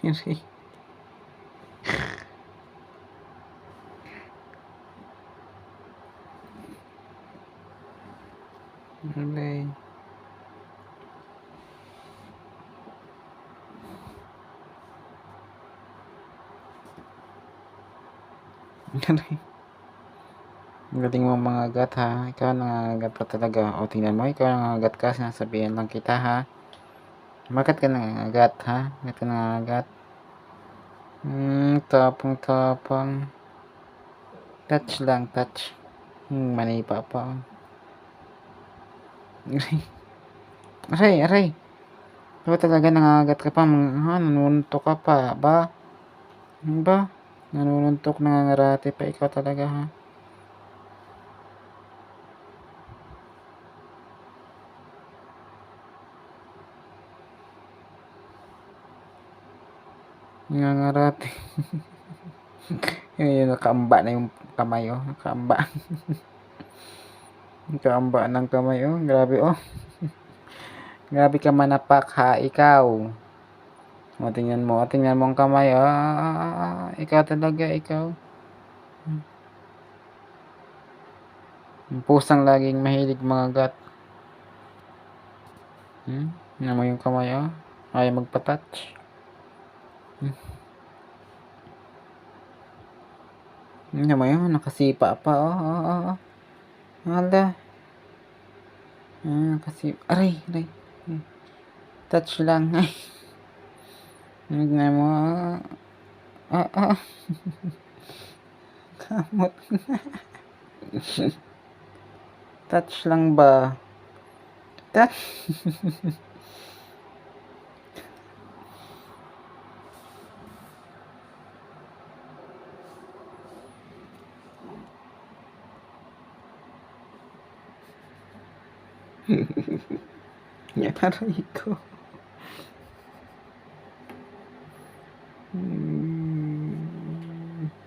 Aray. Aray. Aray. Ang galing mong mangagat ha. Ikaw nangangagat pa talaga. O tingnan mo, ikaw nangangagat ka. Sinasabihan lang kita ha. Bakit ka nangangagat ha? Bakit ka nangangagat? Tapang. Touch lang, touch. Manipa pa. Aray. Ikaw talaga nangangagat ka pa. Nanununtok ka pa. Ba? Ba? Nanununtok, nangangarate pa. Ikaw talaga ha. Nangangarate. Yun, nakaamba na yung kamay oh. Nakaamba. Nakaamba ng kamay oh. Grabe oh. Grabe ka manapak ha, ikaw. O, tingnan mo ang kamay ikaw talaga, ikaw. Ang pusang laging mahilig mangagat. Tingnan mo yung kamay ayaw magpa-touch. Tingnan mo yun, nakasipa pa Hala. Nakasipa. Aray. Touch lang. Ay. Tingnan mo Kamot. Touch lang ba? Touch. Yan, aray ko.